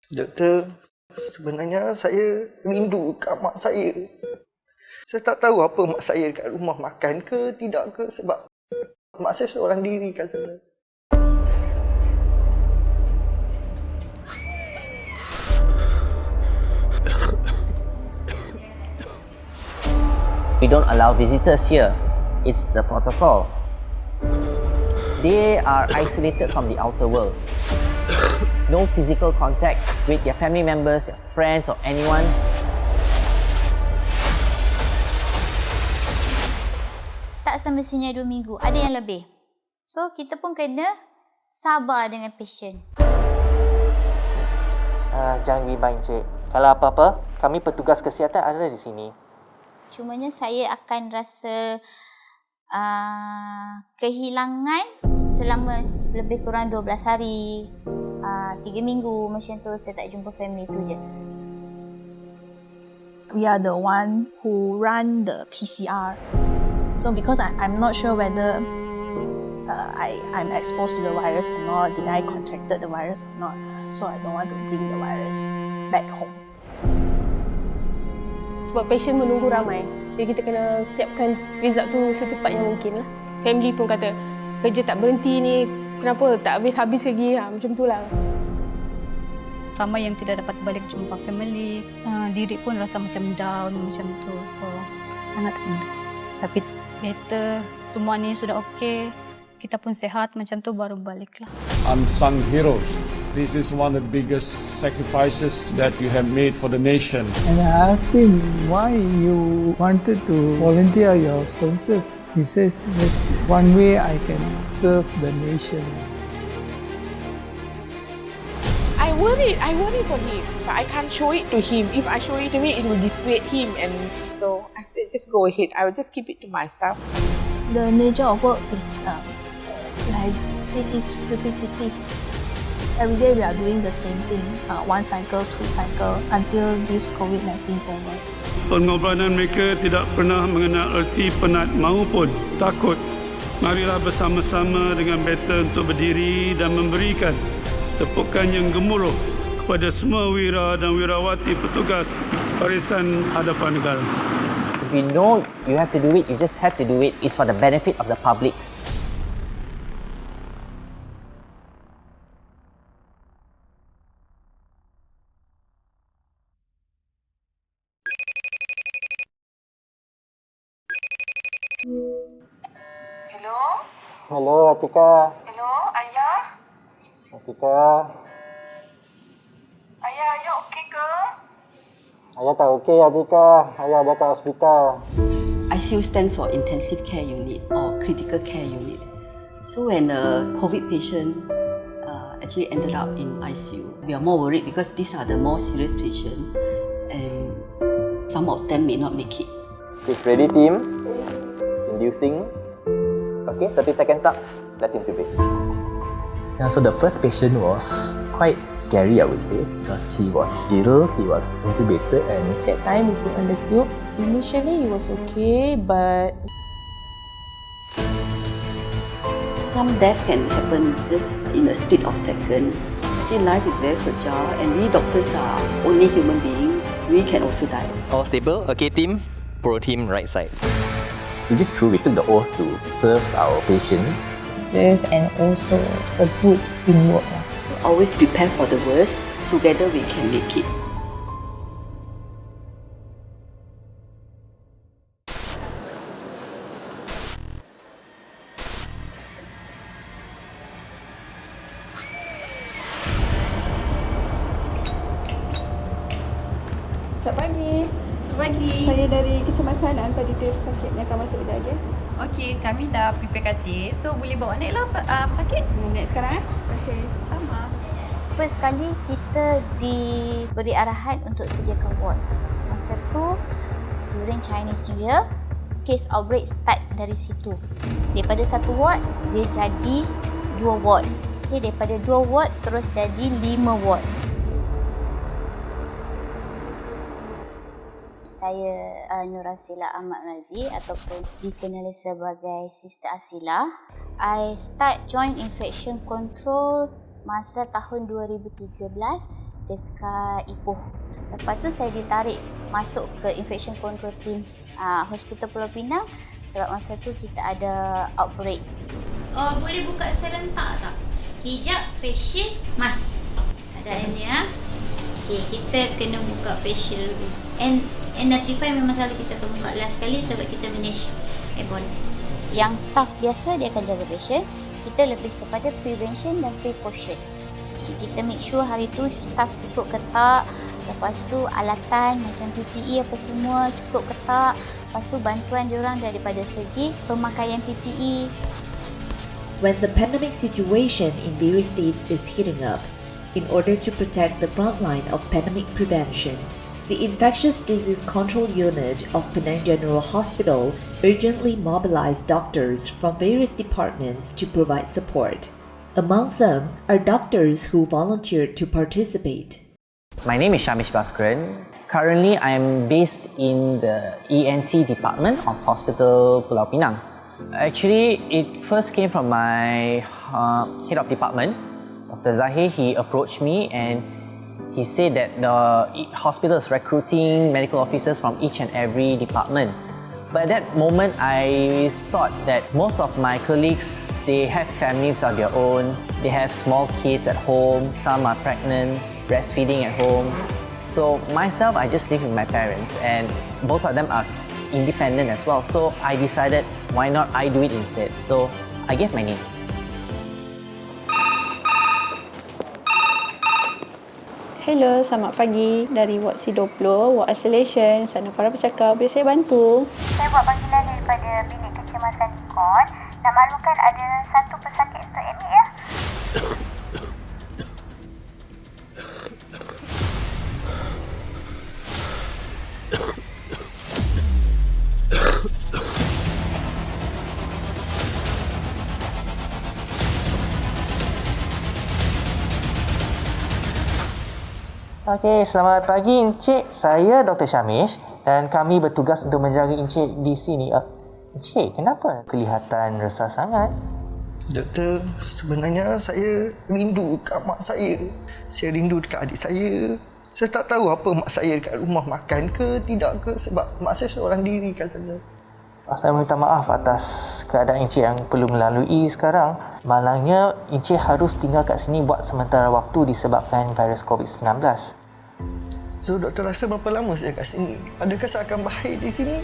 Doktor, sebenarnya saya rindu kat mak saya. Saya tak tahu apa mak saya kat rumah makan ke tidak ke sebab mak saya seorang diri kat sana. We don't allow visitors here. It's the protocol. They are isolated from the outer world. No physical contact with their family members, their friends or anyone. Tak semestinya 2 minggu, ada yang lebih. So, kita pun kena sabar dengan patient. Jangan bimbang, Cik. Kalau apa-apa, kami petugas kesihatan ada di sini. Cumanya saya akan rasa kehilangan selama lebih kurang 12 hari, 3 minggu macam tu saya tak jumpa family tu je. We are the one who run the PCR. So because I'm not sure whether I'm exposed to the virus or not, did I contracted the virus or not. So I don't want to bring the virus back home. Sebab patient menunggu ramai. Jadi kita kena siapkan result tu secepat yang mungkin lah. Family pun kata, kerja tak berhenti ni, kenapa tak habis-habis lagi? Macam tu lah. Ramai yang tidak dapat balik jumpa family. Diri pun rasa macam down macam tu. So, sangat rindu. Tapi better, semua ni sudah okey. Kita pun sehat macam tu baru balik lah. Unsung heroes. This is one of the biggest sacrifices that you have made for the nation. And I asked him why you wanted to volunteer your services. He says, there's one way I can serve the nation. I worry for him, but I can't show it to him. If I show it to him, it will dissuade him. And so I said, just go ahead. I will just keep it to myself. The nature of work is it is repetitive. Every day we are doing the same thing, 1 cycle, 2 cycle, until this COVID-19 over. Pengorbanan mereka tidak pernah mengenal erti penat maupun takut. Marilah bersama-sama dengan beta untuk berdiri dan memberikan tepukan yang gemuruh kepada semua wira dan wirawati petugas barisan hadapan negara. If you know you have to do it, you just have to do it. It's for the benefit of the public. Hello? Hello, Atika. Hello, Ayah? Atika, Ayah, you okay ke? Ayah tak okey, Atika. Ayah dah kat hospital. ICU stands for Intensive Care Unit or Critical Care Unit. So when a COVID patient actually ended up in ICU, we are more worried because these are the more serious patients and some of them may not make it. It's ready, team. Inducing. Okay, 30 seconds up. Let's intubate. Yeah, so the first patient was quite scary, I would say, because he was ill, he was intubated, and That time we put on the tube. Initially it was okay, but Some death can happen just in a split of second. Actually, life is very fragile and we doctors are only human beings. We can also die. all stable. Okay, team, pro team, right side. It is true, we took the oath to serve our patients. And also a good teamwork. Always prepare for the worst. Together we can make it. selamat pagi. Pagi. Saya dari kecemasan hantar detail sakitnya akan masuk sekejap lagi. Okey, kami dah prepare katil. So, boleh bawa naik lah sakit? Naik sekarang Okey, sama. First kali kita diberi arahan untuk sediakan ward. Masa tu during Chinese New Year, case outbreak start dari situ. Daripada satu ward dia jadi 2 ward. Okay, daripada 2 ward terus jadi 5 ward. Saya Nur Asila Ahmad Razi ataupun dikenali sebagai Sister Asila. I start join infection control masa tahun 2013 dekat Ipoh. Lepas tu saya ditarik masuk ke infection control team Hospital Pulau Pinang sebab masa tu kita ada outbreak. Boleh buka serentak tak? Hijab, face shield, mask. Keadaan dia. Okay, kita kena buka facial dulu. N95 memang selalu kita akan buka last sekali sebab kita manage airborne. Yang staff biasa dia akan jaga patient, kita lebih kepada prevention dan precaution. Kita make sure hari tu staff cukup ketak, lepas tu alatan macam PPE apa semua cukup ketak, lepas tu bantuan diorang daripada segi pemakaian PPE. When the pandemic situation in various states is heating up, in order to protect the frontline of pandemic prevention, the Infectious Disease Control Unit of Penang General Hospital urgently mobilized doctors from various departments to provide support. Among them are doctors who volunteered to participate. My name is Shamish Bhaskaran. Currently, I am based in the ENT department of Hospital Pulau Pinang. Actually, it first came from my head of department, Dr. Zahir. He approached me and he said that the hospital is recruiting medical officers from each and every department. But at that moment, I thought that most of my colleagues, they have families of their own. They have small kids at home. Some are pregnant, breastfeeding at home. So myself, I just live with my parents and both of them are independent as well. So I decided, why not I do it instead? So I gave my name. Hello, selamat pagi. Dari Ward C20, Ward Isolation. Sana para bercakap, boleh saya bantu? Saya buat panggilan daripada bilik kecemasan Ikon. Nak maklumkan ada satu pesakit untuk admit ya. Okey, selamat pagi Encik. Saya Dr. Shamish dan kami bertugas untuk menjaga Encik di sini. Encik, kenapa kelihatan resah sangat? Doktor, sebenarnya saya rindu dekat mak saya. Saya rindu dekat adik saya. Saya tak tahu apa mak saya dekat rumah makan ke tidak ke sebab mak saya seorang diri kat sana. Saya minta maaf atas keadaan Encik yang perlu melalui sekarang. Malangnya Encik harus tinggal kat sini buat sementara waktu disebabkan virus COVID-19. So, doktor rasa berapa lama saya kat sini? Adakah saya akan baik di sini?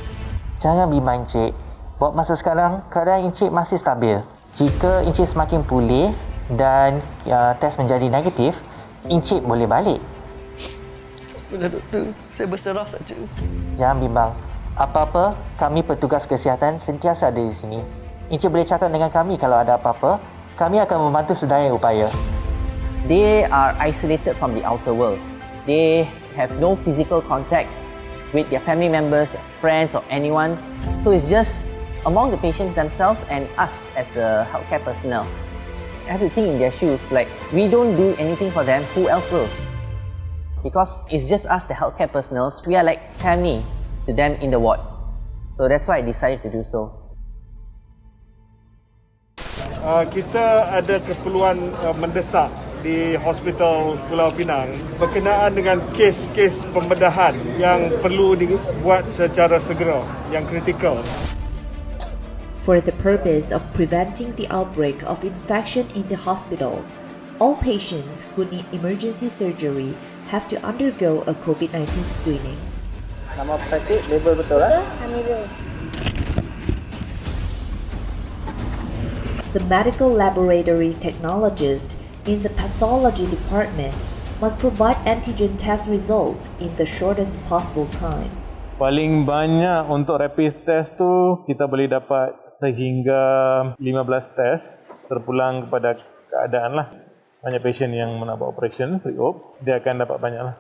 Jangan bimbang Encik. Buat masa sekarang, keadaan Encik masih stabil. Jika Encik semakin pulih dan test menjadi negatif, Encik boleh balik. Sudah doktor, saya berserah saja. Jangan bimbang. Apa-apa, kami petugas kesihatan sentiasa ada di sini. Encik boleh cakap dengan kami kalau ada apa-apa. Kami akan membantu sedaya upaya. They are isolated from the outer world. They have no physical contact with their family members, friends or anyone. So it's just among the patients themselves and us as a healthcare personnel. I have to think in their shoes, like we don't do anything for them, who else will? Because it's just us, the healthcare personnel, we are like family to them in the ward. So that's why I decided to do so. Kita ada keperluan mendesak di Hospital Pulau Pinang berkenaan dengan kes-kes pembedahan yang perlu dibuat secara segera, yang kritikal. For the purpose of preventing the outbreak of infection in the hospital, all patients who need emergency surgery have to undergo a COVID-19 screening. Nama pesakit label betul lah? The medical laboratory technologist in the pathology department must provide antigen test results in the shortest possible time. Paling banyak untuk rapid test tu kita boleh dapat sehingga 15 test terpulang kepada keadaan lah. Banyak patient yang nak buat operation pre-op, dia akan dapat banyak lah.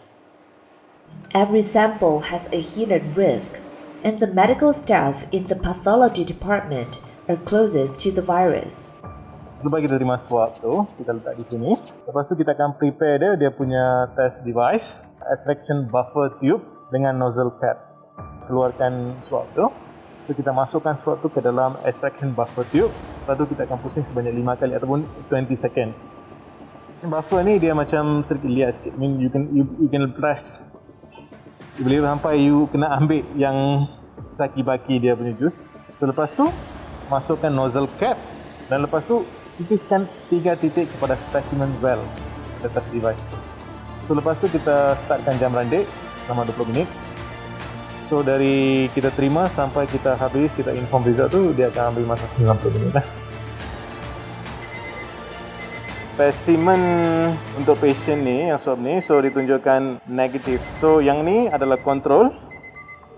Every sample has a hidden risk, and the medical staff in the pathology department are closest to the virus. Lepas kita terima swab tu, kita letak di sini. Lepas tu kita akan prepare dia punya test device, extraction buffer tube dengan nozzle cap. Keluarkan swab tu. So kita masukkan swab tu ke dalam extraction buffer tube. Lepas tu kita akan pusing sebanyak 5 kali ataupun 20 second. buffer ni dia macam sedikit liat sikit. I mean you can press. You boleh sampai you kena ambil yang saki-baki dia punya jus. So lepas tu masukkan nozzle cap dan lepas tu titiskan 3 titik kepada specimen well atas device tu. So lepas tu kita startkan jam randik selama 20 minit. So dari kita terima sampai kita habis, kita inform result tu, dia akan ambil masa 90 minit lah. Spesimen untuk patient ni, yang swab ni, so ditunjukkan negatif. So yang ni adalah kontrol.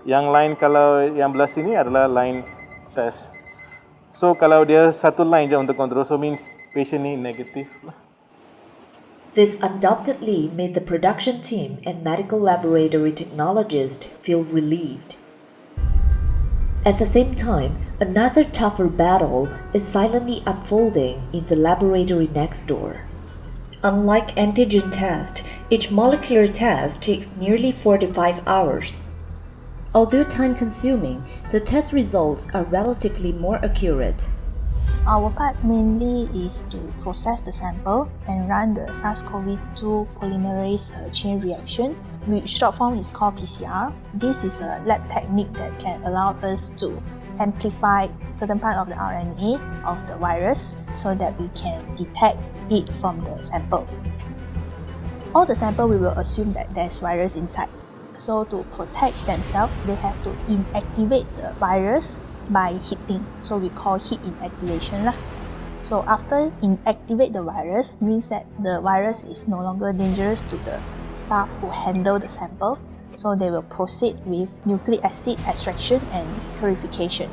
Yang lain kalau yang belah sini adalah line test. So kalau dia satu line je untuk kontrol, so means patient ni negatif lah. This undoubtedly made the production team and medical laboratory technologist feel relieved. At the same time, another tougher battle is silently unfolding in the laboratory next door. Unlike antigen test, each molecular test takes nearly 45 hours. Although time-consuming, the test results are relatively more accurate. Our part mainly is to process the sample and run the SARS-CoV-2 polymerase chain reaction, which short form is called PCR. This is a lab technique that can allow us to amplify certain part of the RNA of the virus so that we can detect it from the samples. All the sample we will assume that there's virus inside. So to protect themselves, they have to inactivate the virus by heating. So we call heat inactivation lah. So after inactivate the virus means that the virus is no longer dangerous to the staff who handle the sample. So they will proceed with nucleic acid extraction and purification.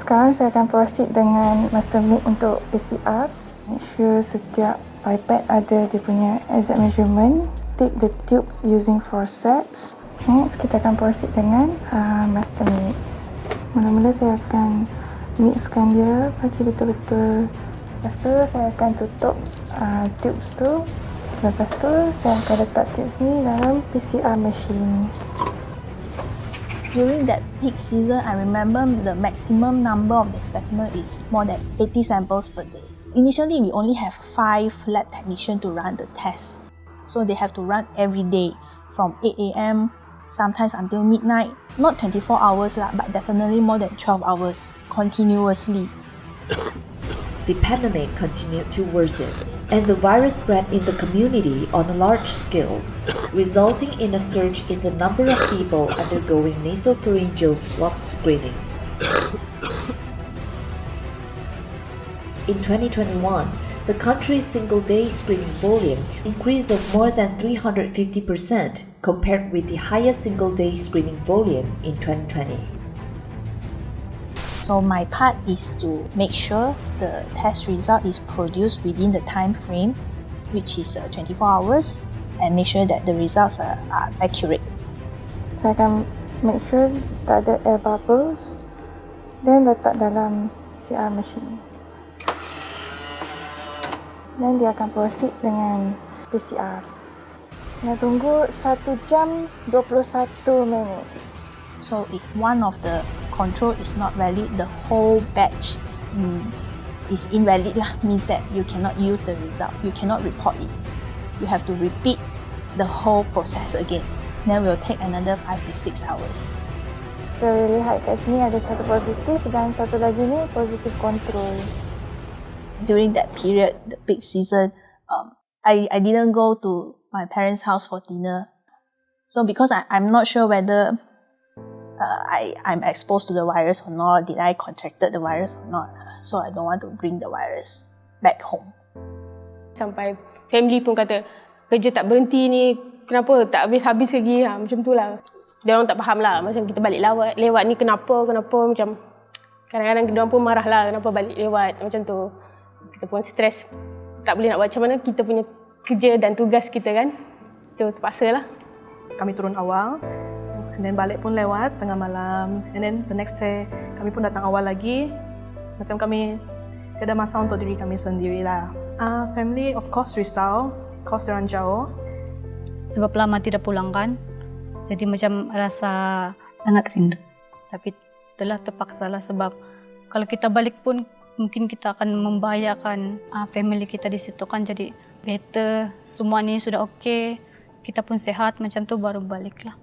Sekarang saya akan proceed dengan master meet untuk PCR. Make sure setiap pipette ada dia punya exact measurement. Take the tubes using forceps. Next, kita akan proceed dengan master mix. Mula-mula saya akan mixkan dia bagi betul-betul. Lepas tu saya akan tutup tubes tu. Selepas tu saya akan letak tubes ni dalam PCR machine. During that peak season, I remember the maximum number of the specimen is more than 80 samples per day. Initially, we only have 5 lab technicians to run the test. So they have to run every day from 8 a.m. sometimes until midnight. Not 24 hours lah, but definitely more than 12 hours continuously. The pandemic continued to worsen, and the virus spread in the community on a large scale, resulting in a surge in the number of people undergoing nasopharyngeal swab screening. In 2021, the country's single-day screening volume increased of more than 350% compared with the highest single-day screening volume in 2020. So my part is to make sure the test result is produced within the time frame, which is 24 hours, and make sure that the results are accurate. Saya akan make sure tak ada air bubbles, then letak dalam PCR machine. Dan dia akan proceed dengan PCR. Kena tunggu 1 jam 21 minit. So if one of the control is not valid, the whole batch is invalid lah. Means that you cannot use the result. You cannot report it. You have to repeat the whole process again. Then will take another 5 to 6 hours. Kita boleh lihat kat sini ada satu positif dan satu lagi ni positif control. During that period, the peak season, I didn't go to my parents' house for dinner. So because I'm not sure whether I'm exposed to the virus or not, did I contracted the virus or not. So I don't want to bring the virus back home. Sampai family pun kata, kerja tak berhenti ni, kenapa tak habis-habis lagi, macam tu lah. Dia orang tak faham lah, macam kita balik lewat ni kenapa, macam kadang-kadang dia orang pun marah lah, kenapa balik lewat, macam tu. Kita pun stres, tak boleh nak buat macam mana, kita punya kerja dan tugas kita kan, itu terpaksa lah. Kami turun awal, and then balik pun lewat tengah malam, and then the next day kami pun datang awal lagi. Macam kami tiada masa untuk diri kami sendirilah. Family of course risau, cause diorang jauh. Sebab lama tidak pulang kan, jadi macam rasa sangat rindu. Tapi itulah terpaksalah sebab kalau kita balik pun mungkin kita akan membahayakan family kita di situ kan, jadi better semua ni sudah okey, kita pun sihat macam tu baru baliklah.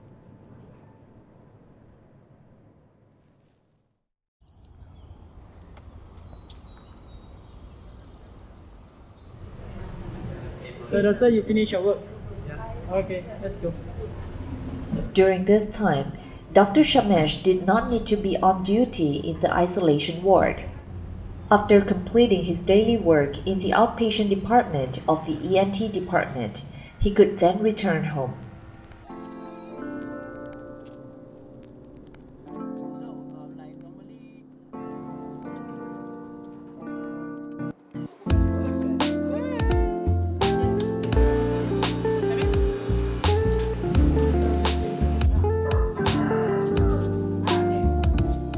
So doctor, you finish your work? Okay, let's go. During this time, Dr. Shamesh did not need to be on duty in the isolation ward. After completing his daily work in the outpatient department of the ENT department, he could then return home.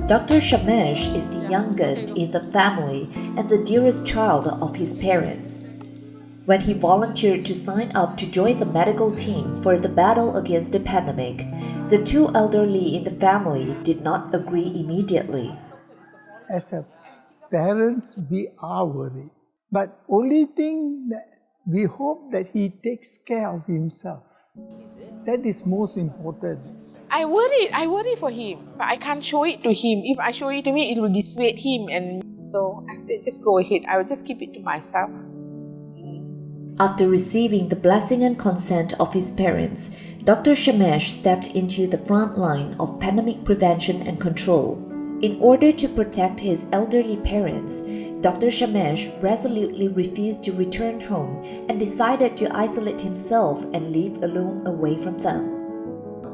Dr. Shamesh is the youngest in the family and the dearest child of his parents. When he volunteered to sign up to join the medical team for the battle against the pandemic, the two elderly in the family did not agree immediately. As a parents, we are worried. But only thing that we hope that he takes care of himself. That is most important. I worry for him, but I can't show it to him. If I show it to him, it will dissuade him, and so I said, just go ahead. I will just keep it to myself. After receiving the blessing and consent of his parents, Dr. Shamesh stepped into the front line of pandemic prevention and control. In order to protect his elderly parents, Dr. Shamesh resolutely refused to return home and decided to isolate himself and live alone away from them.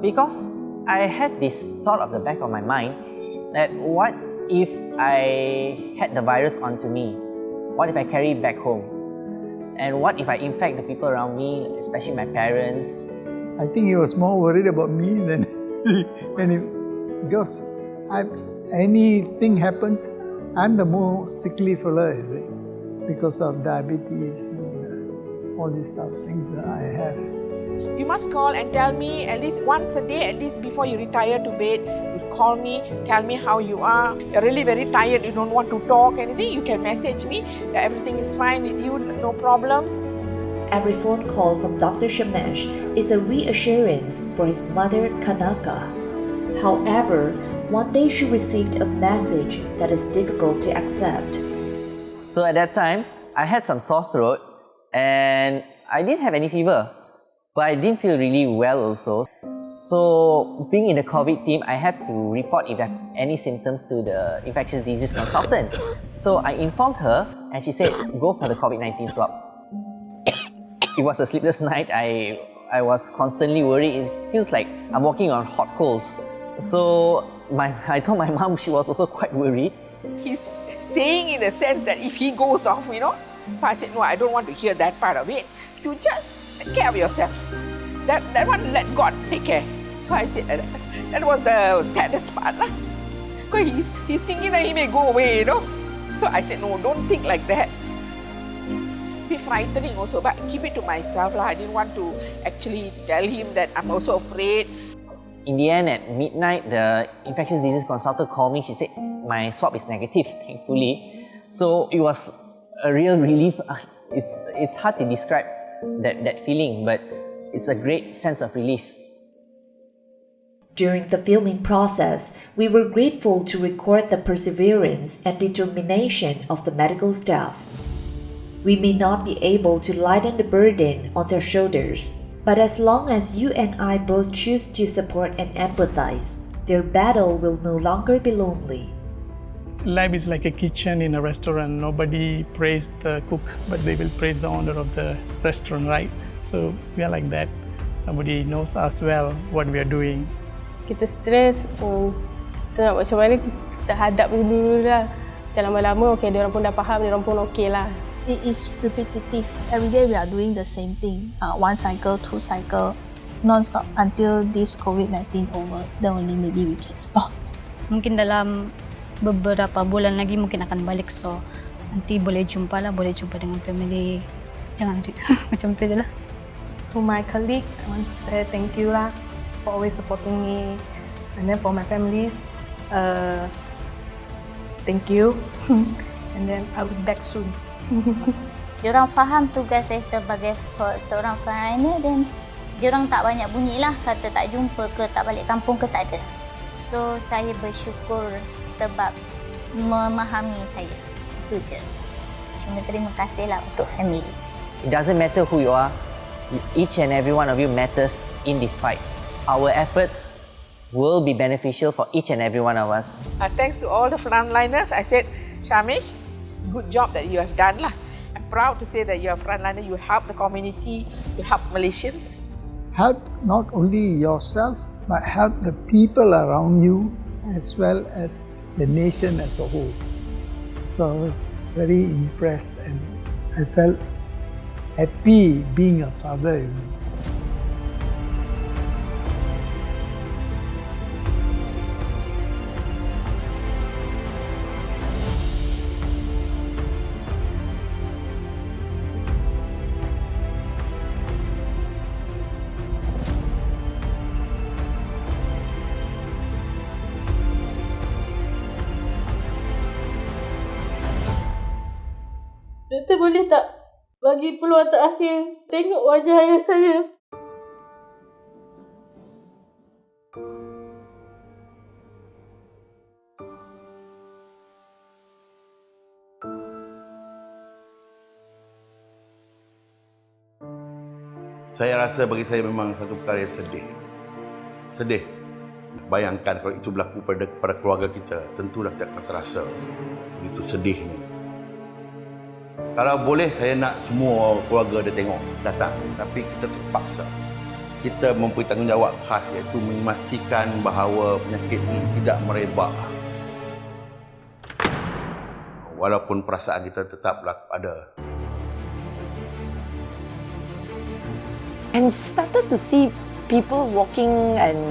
Because I had this thought of the back of my mind that what if I had the virus onto me? What if I carry it back home? And what if I infect the people around me, especially my parents? I think he was more worried about me than because anything happens, I'm the more sickly fella, you see, because of diabetes and all these stuff, things that I have. You must call and tell me at least once a day, at least before you retire to bed. You call me, tell me how you are. You're really very tired, you don't want to talk, anything. You can message me that everything is fine with you, no problems. Every phone call from Dr. Shamesh is a reassurance for his mother, Kanaka. However, one day she received a message that is difficult to accept. So at that time, I had some sore throat and I didn't have any fever. But I didn't feel really well also. So being in the COVID team, I had to report if I have any symptoms to the infectious disease consultant. So I informed her and she said, go for the COVID-19 swab. It was a sleepless night. I was constantly worried. It feels like I'm walking on hot coals. So I told my mom, she was also quite worried. He's saying in a sense that if he goes off, you know. So I said, no, I don't want to hear that part of it. You just take care of yourself. That one, let God take care. So I said, that was the saddest part. Because he's thinking that he may go away, you know. So I said, no, don't think like that. Be frightening also, but keep it to myself. I didn't want to actually tell him that I'm also afraid. In the end, at midnight, the infectious disease consultant called me. She said, my swab is negative, thankfully. So it was a real relief. It's hard to describe that feeling, but it's a great sense of relief. During the filming process, we were grateful to record the perseverance and determination of the medical staff. We may not be able to lighten the burden on their shoulders, but as long as you and I both choose to support and empathize, their battle will no longer be lonely. Life is like a kitchen in a restaurant. Nobody praise the cook, but they will praise the owner of the restaurant, right? So we are like that. Nobody knows us well what we are doing. Kita stres, kita nak macam mana, kita hadap dulu lah. Macam lama-lama, okay, diorang pun dah faham, diorang pun okay lah. It is repetitive. Every day we are doing the same thing. One cycle, two cycle, non-stop until this COVID-19 over. Then only maybe we can stop. Mungkin dalam beberapa bulan lagi mungkin akan balik, so nanti boleh jumpa dengan family. Jangan macam tu je lah. To my colleague, I want to say thank you lah for always supporting me, and then for my families, thank you. and then I will be back soon. Diorang faham tugas saya sebagai seorang frontliner dan diorang tak banyak bunyi lah kata tak jumpa ke, tak balik kampung ke, tak ada. So saya bersyukur sebab memahami saya. Itu je. Cuma terima kasih lah untuk family. It doesn't matter who you are. Each and every one of you matters in this fight. Our efforts will be beneficial for each and every one of us. Thanks to all the frontliners, I said, Shamish, good job that you have done lah. I'm proud to say that you're a frontliner. You help the community, you help Malaysians. Help not only yourself, but help the people around you as well as the nation as a whole. So I was very impressed and I felt happy being a father. Doktor boleh tak bagi peluang terakhir tengok wajah ayah saya? Saya rasa bagi saya memang satu perkara yang sedih. Sedih. Bayangkan kalau itu berlaku pada keluarga kita, tentu dah tak terasa. Begitu sedihnya. Kalau boleh saya nak semua keluarga dia tengok, datang. Tapi kita terpaksa. Kita mempunyai tanggungjawab khas iaitu memastikan bahawa penyakit ini tidak merebak. Walaupun perasaan kita tetap ada. I'm started to see people walking and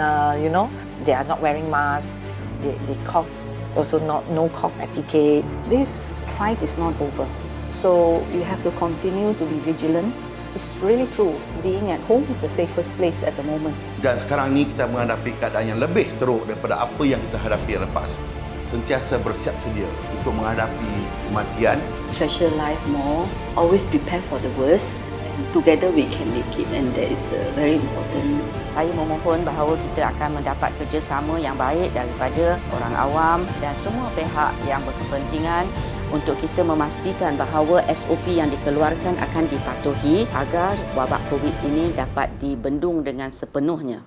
they are not wearing masks. They cough, also no cough etiquette. This fight is not over. So you have to continue to be vigilant. It's really true. Being at home is the safest place at the moment. Dan sekarang ni kita menghadapi keadaan yang lebih teruk daripada apa yang kita hadapi yang lepas. Sentiasa bersiap sedia untuk menghadapi kematian. Treasure life more. Always prepare for the worst. Together we can make it, and that is very important. Saya memohon bahawa kita akan mendapat kerjasama yang baik daripada orang awam dan semua pihak yang berkepentingan untuk kita memastikan bahawa SOP yang dikeluarkan akan dipatuhi agar wabak COVID ini dapat dibendung dengan sepenuhnya.